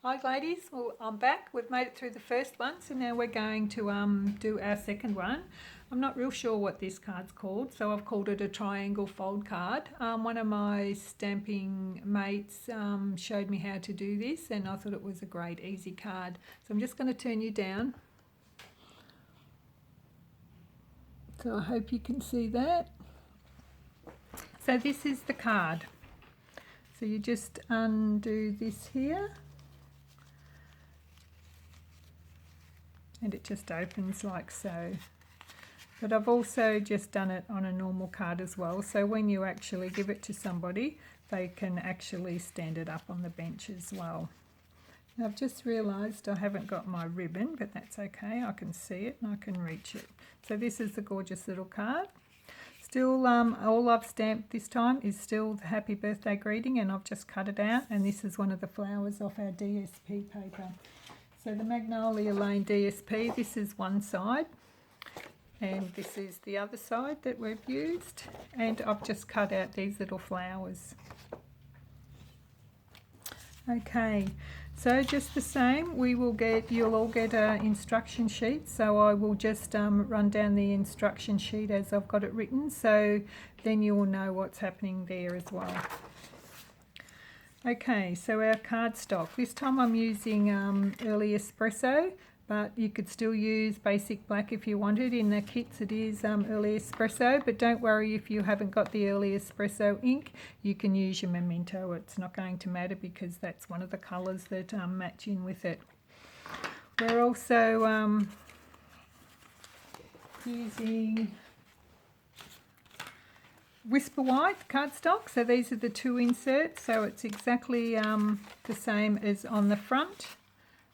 Hi ladies, well I'm back. We've made it through the first one, so now we're going to do our second one. I'm not real sure what this card's called, so I've called it a triangle fold card. One of my stamping mates showed me how to do this and I thought it was a great easy card. So I'm just going to turn you down. So I hope you can see that. So this is the card. So you just undo this here. And it just opens like so. But I've also just done it on a normal card as well, so when you actually give it to somebody they can actually stand it up on the bench as well. Now I've just realised I haven't got my ribbon, but that's okay, I can see it and I can reach it. So this is the gorgeous little card. Still all I've stamped this time is still the happy birthday greeting, and I've just cut it out, and this is one of the flowers off our DSP paper. So the Magnolia Lane DSP, this is one side and this is the other side that we've used, and I've just cut out these little flowers. Okay, so just the same, you'll all get an instruction sheet, so I will just run down the instruction sheet as I've got it written, so then you will know what's happening there as well. Okay, so our cardstock. This time I'm using early espresso, but you could still use basic black if you wanted. In the kits it is early espresso, but don't worry if you haven't got the early espresso ink, you can use your memento. It's not going to matter because that's one of the colours that match in with it. We're also using Whisper White cardstock, so these are the two inserts, so it's exactly the same as on the front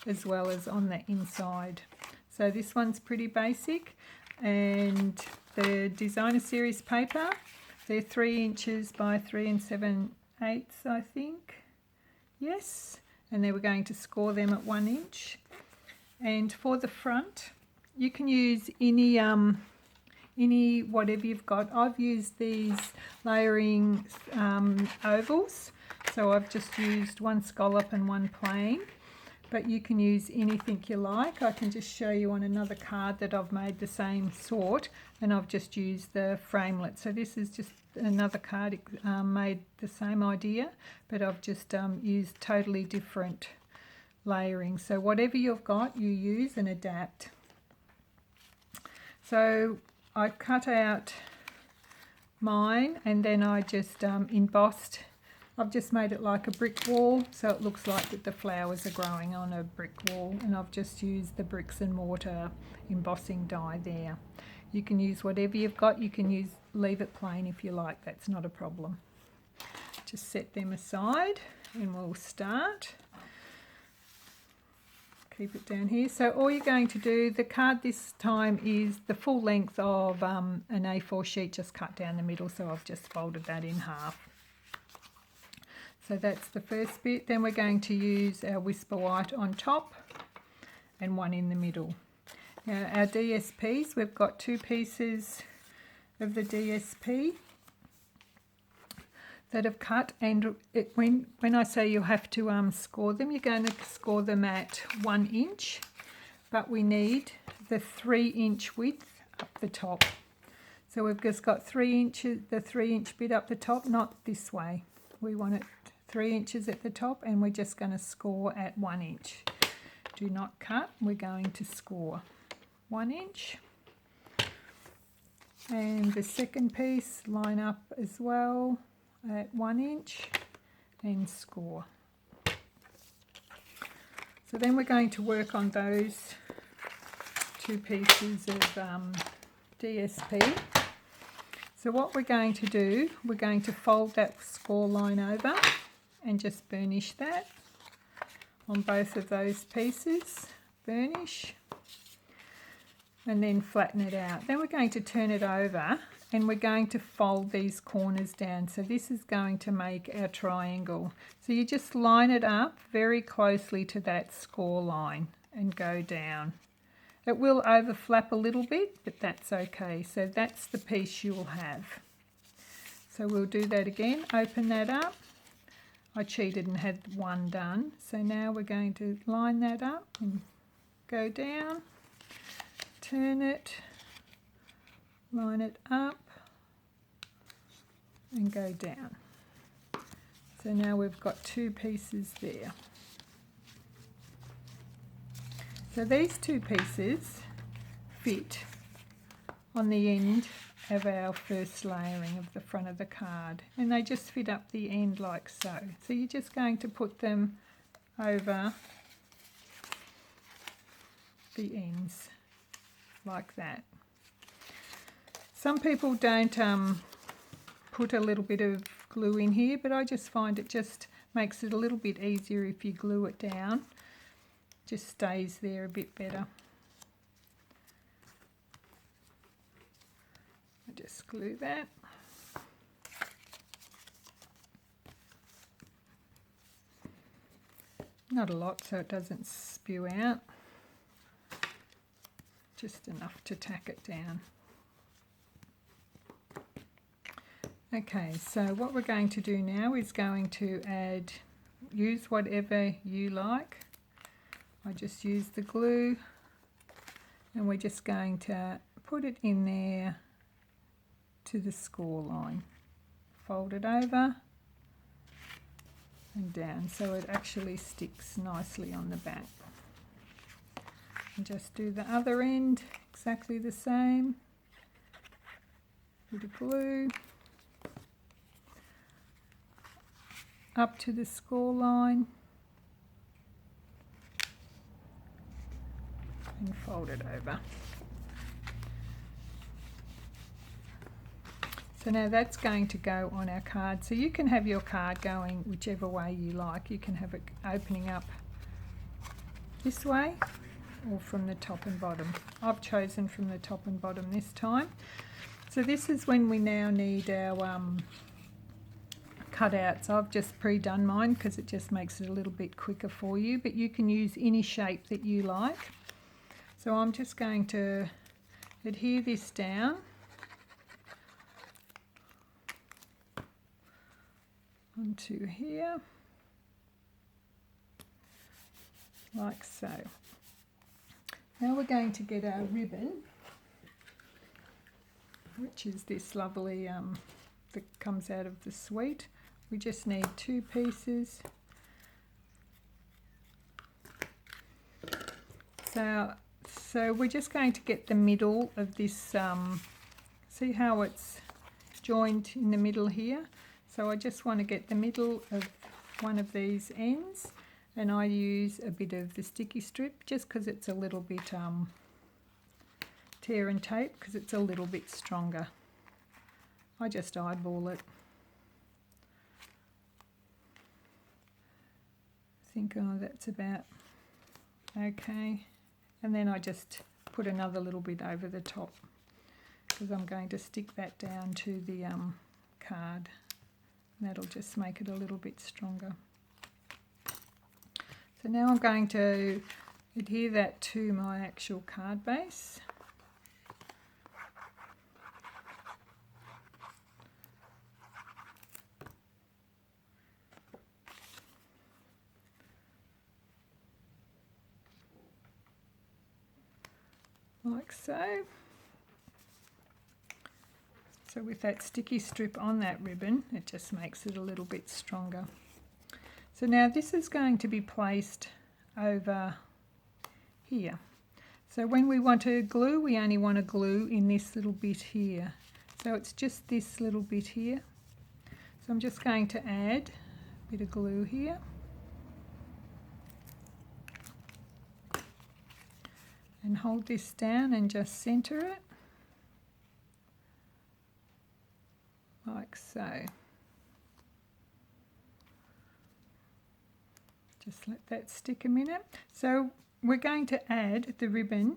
as well as on the inside. So this one's pretty basic, and the designer series paper, they're 3 inches by 3 7/8 I think, yes, and then we're going to score them at 1 inch. And for the front you can use any whatever you've got. I've used these layering ovals, so I've just used one scallop and one plain, but you can use anything you like. I can just show you on another card that I've made the same sort, and I've just used the framelit. So this is just another card made the same idea, but I've just used totally different layering. So whatever you've got you use and adapt. So I cut out mine and then I just embossed. I've just made it like a brick wall, so it looks like that the flowers are growing on a brick wall, and I've just used the bricks and mortar embossing die there. You can use whatever you've got. You can leave it plain if you like, that's not a problem. Just set them aside and we'll start. Keep it down here. So all you're going to do, the card this time is the full length of an A4 sheet, just cut down the middle, so I've just folded that in half. So that's the first bit. Then we're going to use our Whisper White on top and one in the middle. Now our DSPs, we've got 2 pieces of the DSP that have cut, and when I say you have to score them, you're going to score them at 1 inch, but we need the 3 inch width up the top. So we've just got 3 inches, the 3 inch bit up the top, not this way. We want it 3 inches at the top, and we're just going to score at 1 inch. Do not cut, we're going to score 1 inch. And the second piece, line up as well at 1 inch and score. So then we're going to work on those 2 pieces of DSP. So what we're going to do, we're going to fold that score line over and just burnish that on both of those pieces. Burnish and then flatten it out. Then we're going to turn it over and we're going to fold these corners down. So this is going to make our triangle. So you just line it up very closely to that score line and go down. It will overflap a little bit, but that's okay. So that's the piece you'll have. So we'll do that again. Open that up. I cheated and had one done. So now we're going to line that up and go down, turn it, line it up and go down. So now we've got 2 pieces there. So these 2 pieces fit on the end of our first layering of the front of the card, and they just fit up the end like so. So you're just going to put them over the ends like that. Some people don't put a little bit of glue in here, but I just find it just makes it a little bit easier if you glue it down. Just stays there a bit better. I just glue that. Not a lot so it doesn't spew out. Just enough to tack it down. Okay, so what we're going to do now is going to use whatever you like. I just use the glue and we're just going to put it in there to the score line. Fold it over and down so it actually sticks nicely on the back. And just do the other end exactly the same. Bit of glue up to the score line and fold it over. So now that's going to go on our card. So you can have your card going whichever way you like. You can have it opening up this way or from the top and bottom. I've chosen from the top and bottom this time. So this is when we now need our cutouts. I've just pre-done mine because it just makes it a little bit quicker for you, but you can use any shape that you like. So I'm just going to adhere this down onto here like so. Now we're going to get our ribbon, which is this lovely that comes out of the suite. We just need 2 pieces. So we're just going to get the middle of this, see how it's joined in the middle here? So I just want to get the middle of one of these ends, and I use a bit of the sticky strip just because it's a little bit tear and tape because it's a little bit stronger. I just eyeball it. Think, oh, that's about okay. And then I just put another little bit over the top because I'm going to stick that down to the card. That'll just make it a little bit stronger. So now I'm going to adhere that to my actual card base. Like so. So with that sticky strip on that ribbon, it just makes it a little bit stronger. So now this is going to be placed over here. So when we want to glue, we only want to glue in this little bit here. So it's just this little bit here. So I'm just going to add a bit of glue here. And hold this down and just centre it. Like so. Just let that stick a minute. So we're going to add the ribbon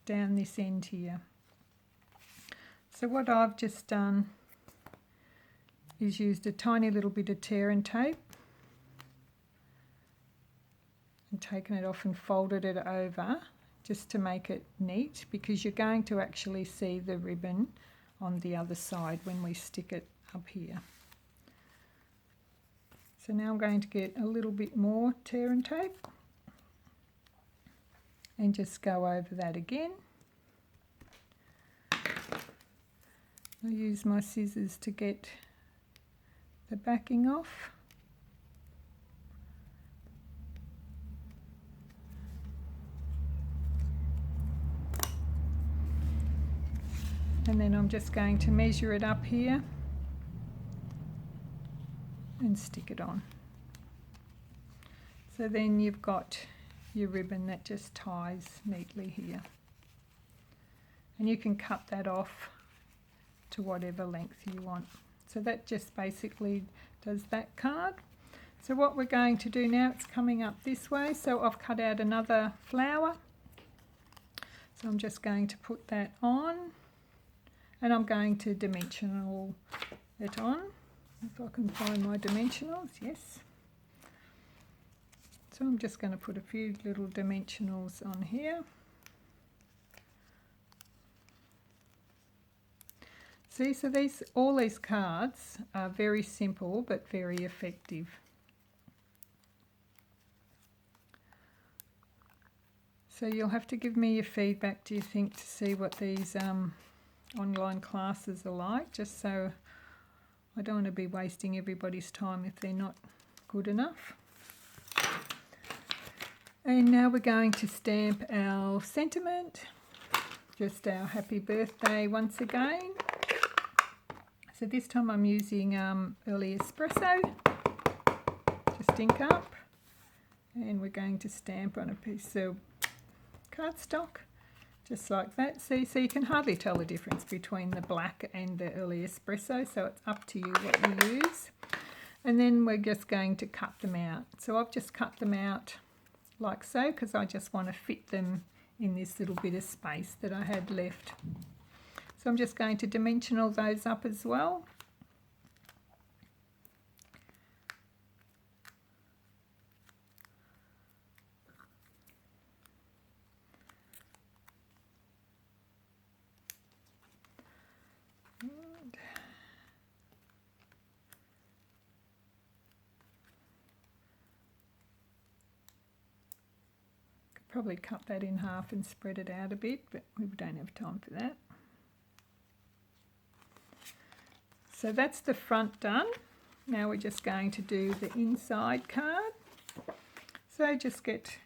down this end here. So what I've just done is used a tiny little bit of tear and tape and taken it off and folded it over just to make it neat, because you're going to actually see the ribbon on the other side when we stick it up here. So now I'm going to get a little bit more tear and tape and just go over that again. I use my scissors to get the backing off. And then I'm just going to measure it up here and stick it on. So then you've got your ribbon that just ties neatly here. And you can cut that off to whatever length you want. So that just basically does that card. So what we're going to do now, it's coming up this way, so I've cut out another flower. So I'm just going to put that on, and I'm going to dimensional it on. If I can find my dimensionals, yes. So I'm just going to put a few little dimensionals on here. See, so all these cards are very simple but very effective. So you'll have to give me your feedback, do you think, to see what these online classes are like, just so I don't want to be wasting everybody's time if they're not good enough. And now we're going to stamp our sentiment, just our happy birthday once again. So this time I'm using early espresso, just ink up, and we're going to stamp on a piece of cardstock, just like that. See, so you can hardly tell the difference between the black and the early espresso, so it's up to you what you use. And then we're just going to cut them out. So I've just cut them out like so, because I just want to fit them in this little bit of space that I had left. So I'm just going to dimensional those up as well. Probably cut that in half and spread it out a bit, but we don't have time for that. So that's the front done. Now we're just going to do the inside card. So just get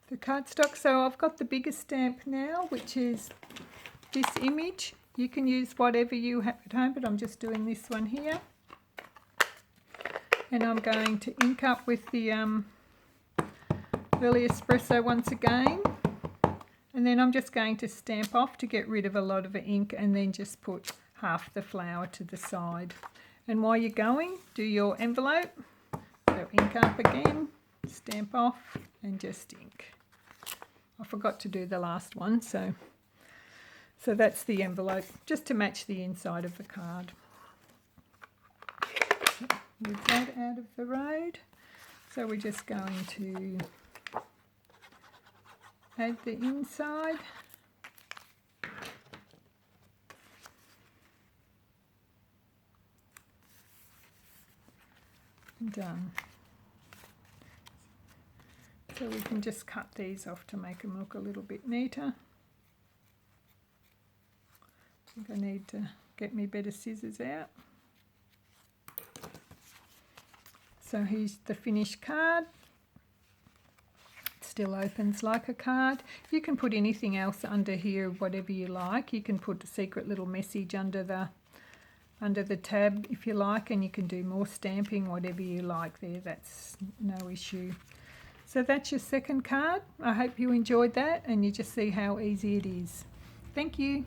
the cardstock. So I've got the bigger stamp now, which is this image. You can use whatever you have at home, but I'm just doing this one here. And I'm going to ink up with the early espresso once again, and then I'm just going to stamp off to get rid of a lot of the ink, and then just put half the flower to the side. And while you're going, do your envelope. So ink up again, stamp off, and just ink. I forgot to do the last one, so that's the envelope, just to match the inside of the card. Move that out of the road. So we're just going to add the inside. Done. So we can just cut these off to make them look a little bit neater. I think I need to get me better scissors out. So here's the finished card. It still opens like a card. You can put anything else under here, whatever you like. You can put a secret little message under the tab if you like, and you can do more stamping, whatever you like there. That's no issue. So that's your second card. I hope you enjoyed that and you just see how easy it is. Thank you.